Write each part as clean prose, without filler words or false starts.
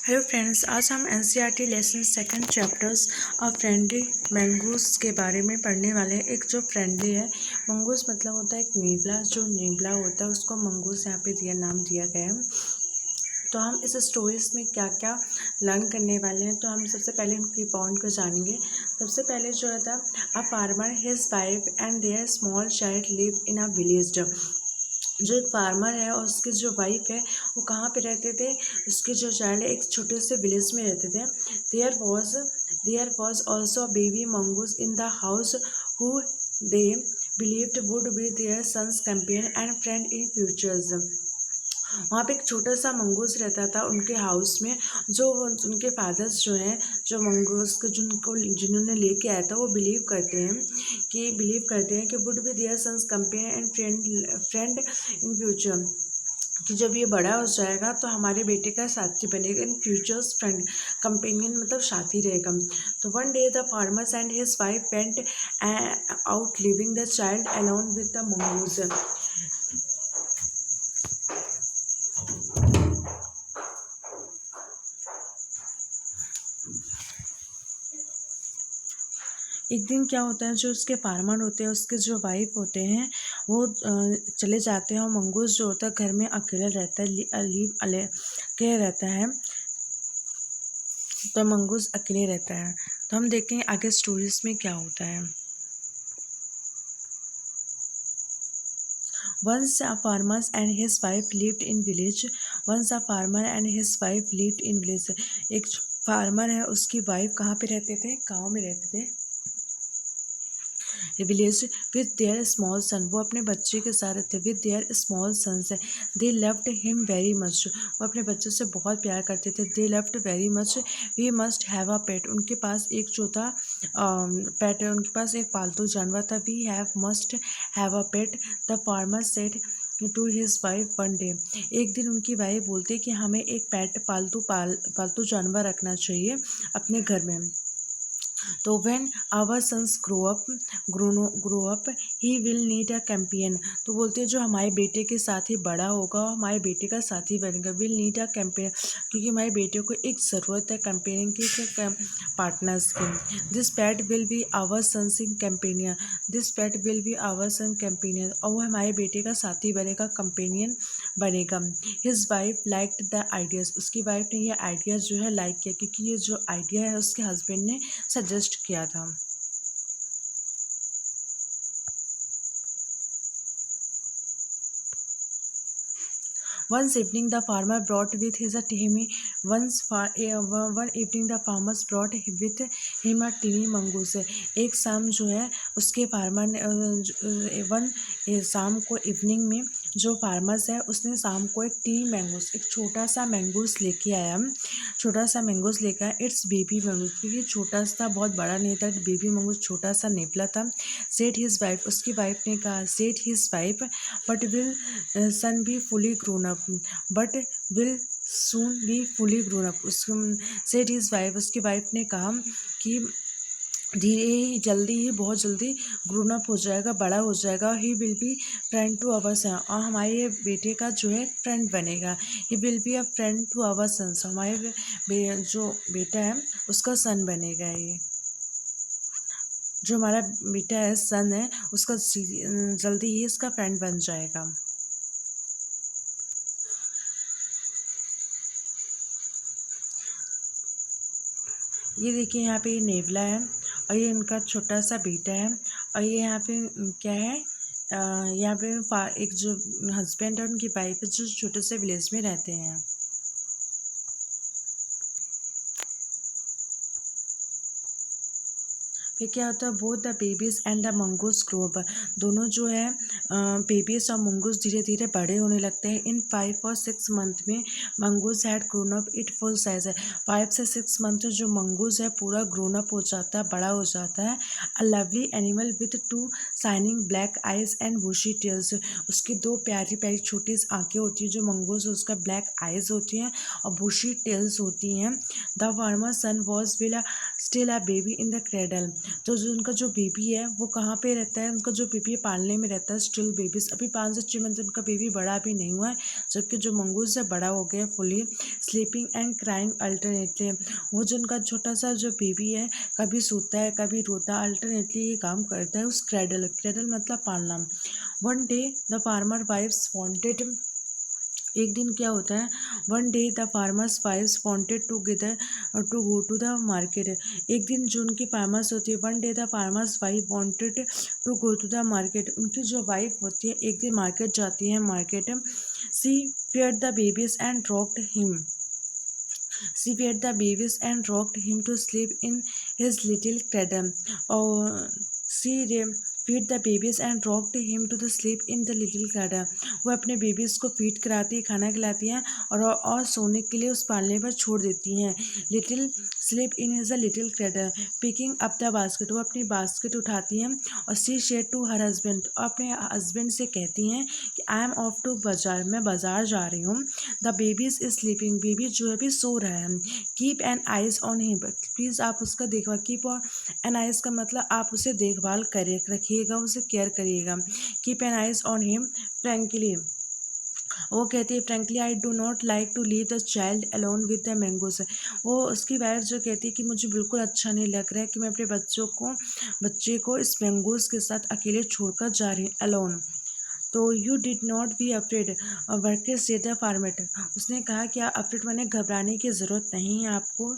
Hello friends, आज हम NCERT lesson second chapters of friendly mongoose के बारे में पढ़ने वाले हैं। एक जो फ्रेंडली है, मंगूस मतलब होता है एक नेवला, जो नेवला होता है उसको मंगूस यहाँ पे नाम दिया गया है। तो हम इस स्टोरीज में क्या क्या लर्न करने वाले हैं, तो हम सबसे पहले उनकी पॉइंट को जानेंगे। सबसे पहले जो है a farmer, his wife and their small child live in a village. जो एक फार्मर है और उसकी जो वाइफ है वो कहाँ पे रहते थे, उसके जो चाइल्ड है एक छोटे से विलेज में रहते थे। There was also baby mongoose in the house who they believed would be their son's companion and friend in futures. वहाँ पे एक छोटा सा मंगूस रहता था उनके हाउस में, जो उनके फादर्स जो हैं, जो मंगूस को जिन्होंने लेके आया था, वो बिलीव करते हैं कि would be their son's companion and friend in future, कि जब ये बड़ा हो जाएगा तो हमारे बेटे का साथी बनेगा। इन फ्यूचर्स फ्रेंड, कंपेनियन मतलब साथी रहेगा। तो one day the farmers and his wife went out living the child alone with the mongoose. एक दिन क्या होता है, जो उसके फार्मर होते हैं, उसके जो वाइफ होते हैं, वो चले जाते हैं और मंगूस जो होता है घर में अकेले रहता है, अकेले रहता है। तो मंगूस अकेले रहता है। तो हम देखेंगे आगे स्टोरीज में क्या होता है। Once a farmer and his wife lived in village. Once a farmer and his wife lived in village. एक फार्मर है, उसकी वाइफ कहाँ पे रहते थे, गाँव में रहते थे, विलेज, विद देयर स्मॉल सन। वो अपने बच्चे के साथ रहते, विद देयर स्मॉल सन्स है। They loved him very much. वो अपने बच्चों से बहुत प्यार करते थे। They loved very much. We must have a pet. उनके पास एक जो था पेट है, उनके पास एक पालतू जानवर था। We have must have a pet, the farmer said to his wife one day. एक दिन उनकी वाइफ बोलती है कि हमें एक पेट पालतू जानवर रखना चाहिए अपने घर में। तो when our sons grow up he will need a companion. तो बोलते हैं जो हमारे बेटे के साथ ही बड़ा होगा और हमारे बेटे का साथी बनेगा, विल नीड अ कैंपियन, क्योंकि हमारे बेटे को एक ज़रूरत है कैंपेनियन की, पार्टनर्स की। This pet will be our son's in companion. This pet will be our son companion, और वो हमारे बेटे का साथी बनेगा, कंपेनियन बनेगा। His wife liked the ideas. उसकी वाइफ ने ये आइडियाज़ जो है लाइक किया, क्योंकि ये जो आइडिया है उसके हस्बैंड ने सजेस्ट किया था। Once evening the farmer brought with his a teeny one evening the farmers brought with him a teeny mongoose। एक शाम जो है उसके फार्मर ने शाम को इवनिंग में जो फार्मर्स है उसने शाम को एक टी मैंगूस, एक छोटा सा मैंगूस लेके आया। छोटा सा मैंगूस लेकर आया, इट्स बेबी मैंगूस, क्योंकि छोटा सा, बहुत बड़ा नहीं था, बेबी मैंगूस छोटा सा नेपला था। सेड हिज वाइफ, उसकी वाइफ ने कहा, said his wife, but will son be fully grown up, but will soon be fully grown up. उसको सेड हिज वाइफ, उसकी वाइफ ने कहा कि धीरे ही, जल्दी ही, बहुत जल्दी ग्रोन अप हो जाएगा, बड़ा हो जाएगा। He will be friend to our son, और हमारे बेटे का जो है फ्रेंड बनेगा। He will be a friend to our sons, हमारे जो बेटा है उसका सन बनेगा। ये जो हमारा बेटा है, सन है, उसका जल्दी ही इसका फ्रेंड बन जाएगा। ये देखिए यहाँ पे ये नेवला है और ये इनका छोटा सा बेटा है, और ये यहाँ पे क्या है, यहाँ पे एक जो हस्बैंड है, उनकी वाइफ है, जो छोटे से विलेज में रहते हैं। फिर क्या होता है, both the babies and the mongoose grow up. दोनों जो है बेबीज और मंगूस धीरे धीरे बड़े होने लगते हैं। इन 5 और 6 मंथ में mongoose had grown up it full size है। 5 से 6 मंथ में जो मंगूस है पूरा ग्रोन अप हो जाता है, बड़ा हो जाता है। A lovely animal with 2 shining black eyes and bushy tails. उसकी 2 प्यारी प्यारी छोटी सी आँखें होती हैं जो मंगूस, उसका ब्लैक आइज होती हैं और बुशी टेल्स होती हैं। The farmer son was will still a baby in the cradle. तो जो उनका जो बेबी है वो कहाँ पे रहता है, उनका जो बेबी है पालने में रहता है, स्टिल बेबीज, अभी 5 से 6 मंथ उनका बेबी बड़ा भी नहीं हुआ है, जबकि जो मंगूज है बड़ा हो गया fully, sleeping and crying alternately. वो जो उनका छोटा सा जो बेबी है कभी सोता है कभी रोता, अल्टरनेटली ये काम करता है उस क्रेडल, क्रेडल मतलब पालना। One day the farmer wife's wanted, एक दिन क्या होता है, one day the farmer's wife's wanted to gather to go to the market. एक दिन जो उनकी फार्मर्स होती है, one day the farmer's wife wanted to go to the market, उनकी जो वाइफ होती है एक दिन मार्केट जाती है, market. She feared the babies and rocked him, she fed the babies and rocked him to sleep in his little cradle. और she feed the babies and rocked him to the sleep in the little cradle. वो अपने babies को feed कराती है, खाना खिलाती हैं और सोने के लिए उस पालने पर छोड़ देती हैं। Little sleep in his a little cradle, picking up the basket, वो अपनी बास्केट उठाती हैं और C share to her husband, और अपने हस्बैंड से कहती हैं कि आई एम ऑफ टू बाजार, मैं बाजार जा रही हूँ। The babies is sleeping, baby जो है भी सो रहा है। Keep an eyes on him, please आप उसका देखभाल, कीप एन आइज का मतलब आप उसे देखभाल करे रखिएगा, उसे केयर करिएगा। Keep an eyes on him frankly, वो कहती है frankly I do not like to leave the child alone with the mongoose. वो उसकी वाइफ जो कहती है कि मुझे बिल्कुल अच्छा नहीं लग रहा है कि मैं अपने बच्चे को इस मैंगोज के साथ अकेले छोड़कर जा रही हूँ, अलोन। तो you did not be afraid, worker said the farmer, उसने कहा कि अफ्रेड मैंने घबराने की ज़रूरत नहीं है आपको।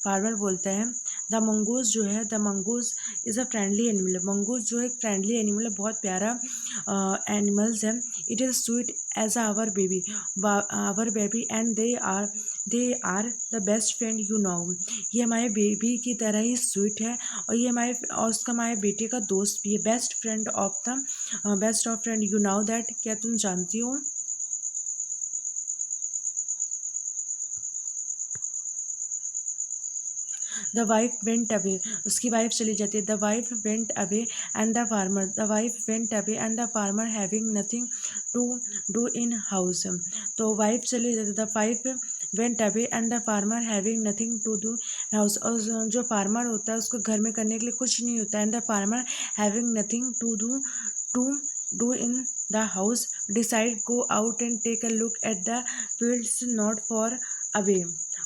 फार्मर बोलता है द मंगूज जो है, the mongoose is a friendly animal, mongoose जो है एक फ्रेंडली एनिमल है, बहुत प्यारा एनिमल्स है। It is sweet as our baby and they are the best friend you know, ये हमारे बेबी की तरह ही स्वीट है और ये उसका हमारे बेटे का दोस्त भी है। Best friend you now that, क्या तुम जानती हो। द वाइफ वेंट अवे, उसकी वाइफ चली जाती है। The wife went away and the farmer having nothing to do in house, तो वाइफ चली जाती है। The wife went away and the farmer having nothing to do house, और जो फार्मर होता है उसको घर में करने के लिए कुछ नहीं होता है। And the farmer having nothing to do in the house decide go out and take a look at the fields not far away,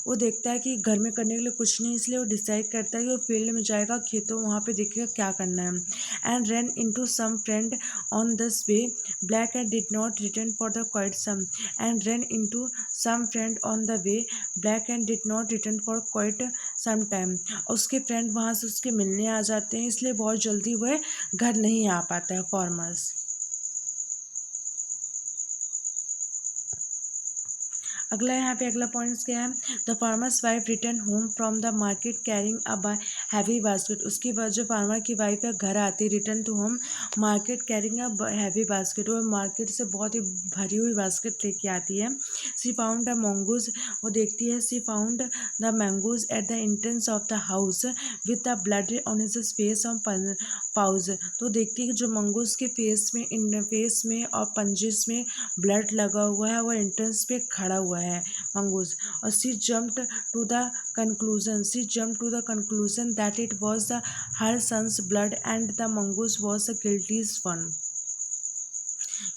वो देखता है कि घर में करने के लिए कुछ नहीं, इसलिए वो डिसाइड करता है कि वो फील्ड में जाएगा, खेतों वहाँ पे देखेगा क्या करना है। And run into some friend on this way, black and did not return for the quite some, and run into some friend on the way, black and did not return for quite some time, उसके friend वहाँ से उसके मिलने आ जाते हैं, इसलिए बहुत जल्दी वह घर नहीं आ पाता है फार्मर्स। अगला यहाँ पे अगला पॉइंट्स क्या है, the farmer's wife return home from the market carrying a heavy basket, उसकी बाद जो फार्मर की वाइफ है घर आती है, return to home market carrying a heavy basket, वो मार्केट से बहुत ही भरी हुई बास्केट लेके आती है। सी फाउंड द मंगूज, वो देखती है, she found the mongoose at the entrance of the house with the blood on his face on paws, तो देखती है कि जो मंगूज के फेस में और पंजेस में ब्लड लगा हुआ है, वो एंट्रेंस पे खड़ा हुआ है मंगूज। और she jump to the conclusion that it was the her son's blood and the mongoose was the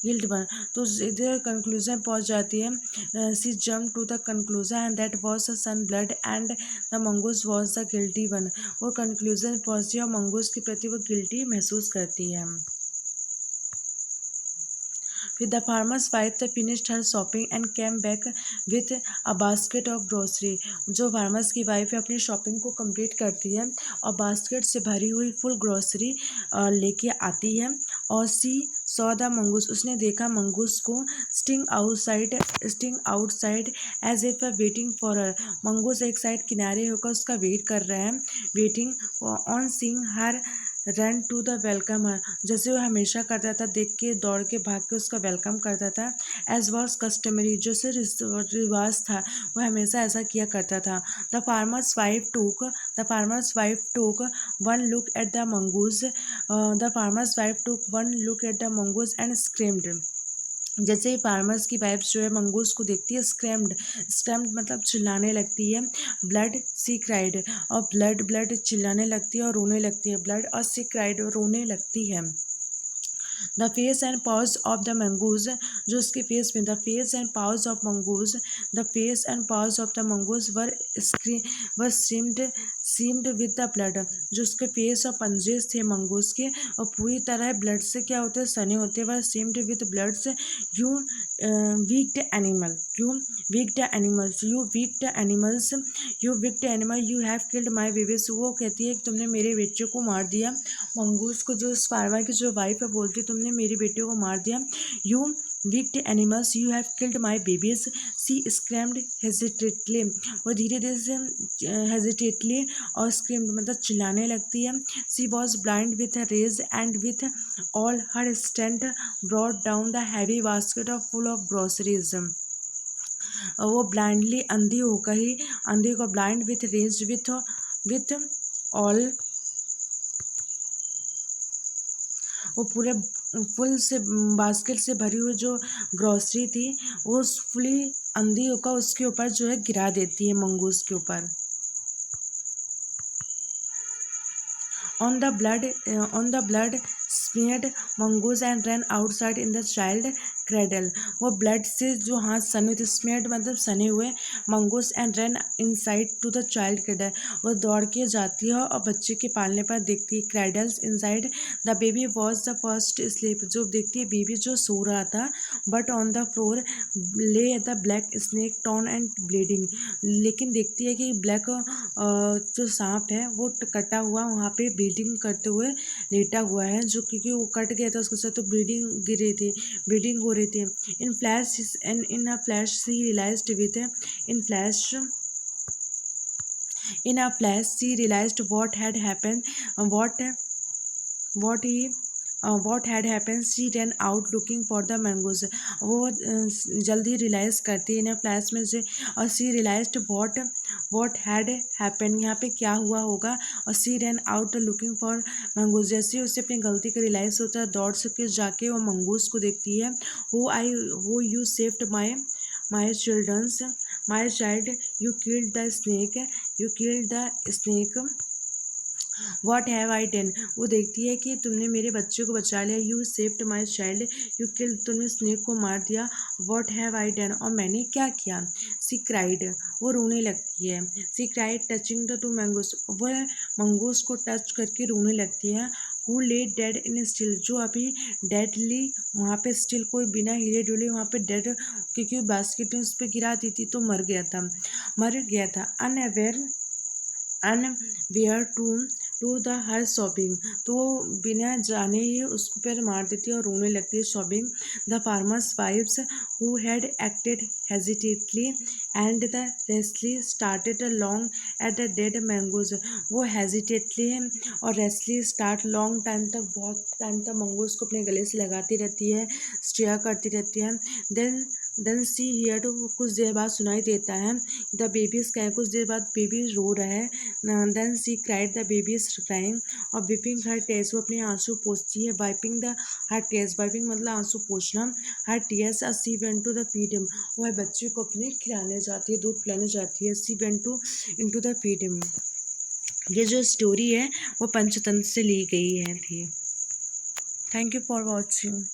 guilt one, तो इधर कंक्लूजन पहुंच जाती है। She jump to the conclusion and that was the son blood and the mongoose was the guilty one, वो conclusion पहुंचती है और mongoose के प्रति वो गिल्टी महसूस करती है। फिर the farmer's wife the finished her shopping and came back with a basket of grocery, जो फार्मर्स की वाइफ है अपनी शॉपिंग को कंप्लीट करती है और बास्केट से भरी हुई फुल ग्रोसरी लेके आती है। और सी सॉ द मंगूस, उसने देखा मंगूस को sting outside as if waiting for her, mongoose एक साइड किनारे होकर उसका वेट कर रहा है, waiting on seeing her run to the welcome her, जैसे वो हमेशा करता था, देख के दौड़ के भाग के उसका वेलकम करता था। एज वॉज कस्टमरी, जैसे रिवाज था वो हमेशा ऐसा किया करता था। The farmer's wife took one look at the mongoose, the farmer's wife took one look at the mongoose and screamed, जैसे ही फार्मर्स की वाइफ जो है मंगूस को देखती है, स्क्रैम्ड, स्क्रैम्ड मतलब चिल्लाने लगती है। ब्लड सी क्राइड, और ब्लड ब्लड चिल्लाने लगती है और रोने लगती है। ब्लड और सी क्राइड, रोने लगती है। The face and pause of the mongoose, जो उसके फेस में, the face and pause of mongoose, the face and pause of the mongoose were seemed with the blood, जो उसके फेस और पंजे थे मंगूस के और पूरी तरह ब्लड से क्या होते हैं, सने होते हैं। वर सीम्ड विद ब्लड से, you wicked animal, you wicked animals, you wicked animal, you have killed my babies. वो कहती है कि तुमने मेरे बच्चे को मार दिया। मंगूस को, जो उस फार्मर की जो वाइफ है, बोलती है तुमने मेरे बेटे को मार दिया। You wicked animals, you have killed my babies, she screamed hesitantly, वो धीरे धीरे से हेजिटेटली और स्क्रीम्ड मतलब चिल्लाने लगती है। She was blind with rage and with all her strength brought down the heavy basket of full of groceries. वो ब्लाइंडली, अंधी होकर ही, अंधे को blind with rage with all, वो पूरे फुल से बास्केट से भरी हुई जो ग्रॉसरी थी, वो फुली अंधी होकर उसके ऊपर जो है गिरा देती है, मंगूस के ऊपर। On the blood smeared mongoose and run outside in the child cradle, वो ब्लड से जो हाथ सने हुए थे, स्मीयर्ड मतलब सने हुए, mongoose and run inside to the child cradle, वो दौड़ के जाती है और बच्चे के पालने पर देखती है। Cradles inside the baby was the first sleep, जो देखती है बेबी जो सो रहा था, but on the floor lay the black snake torn and bleeding, लेकिन देखती है कि ब्लैक जो सांप है वो कटा हुआ वहाँ पे ब्लीडिंग करते हुए लेटा हुआ है, जो क्योंकि वो कट गया था उसके साथ, तो ब्लीडिंग गिर रही थी, ब्लीडिंग हो रही थी। In a flash she realized within flash in a flash she realized what had happened, what he what had happen. She run out looking for the mongoose, वो जल्दी रियलाइज़ करती है इन फ्लैश में से, और she realized what had happen, यहाँ पे क्या हुआ होगा, और she run out looking for mongoose, जैसे उसे अपनी गलती का रियलाइज़ होता है, दौड़ सके जाके वो मंगूज को देखती है। Who you saved my childrens, my child, you killed the snake, you killed the snake, what have I done, वो देखती है कि तुमने मेरे बच्चे को बचा लिया। You saved my child, you killed, तुमने स्नेक को मार दिया। वॉट हैव आई डन, और मैंने क्या किया। सी क्राइड, वो रोने लगती है। She cried touching the two mongoose, वह मंगूस को टच करके रोने लगती है। हु ले डेड इन स्टिल, जो अभी डेडली वहाँ पे स्टिल, कोई बिना हिले डुले वहाँ पे डेड, क्योंकि बास्केट उस पर गिरा दी थी तो मर गया था। Unaware to the her shopping, तो बिना जाने ही उसको पर मार देती है और रोने लगती है। Sobbing the farmer's wife's who had acted hesitantly and the restlessly started long at the dead mongoose, वो हेजिटेटली और रेस्टली स्टार्ट लॉन्ग टाइम तक, बहुत टाइम तक मंगोज को अपने गले से लगाती रहती है, स्टेयर करती रहती है। देन सी हियर टू, कुछ देर बाद सुनाई देता है, द बेबीज कहें, कुछ देर बाद बेबी रो रहा है। Then she cried, the baby is crying, और विपिंग हर टेयर्स, वो अपने आंसू पोंछती है। Wiping the her tears, wiping मतलब आंसू पोंछना। Her tears, she went to the feed him, वह बच्चे को अपने खिलाने जाती है, दूध पिलाने जाती है। She went to into the feed him. ये जो स्टोरी है वो पंचतंत्र से ली गई है थी। Thank you for watching.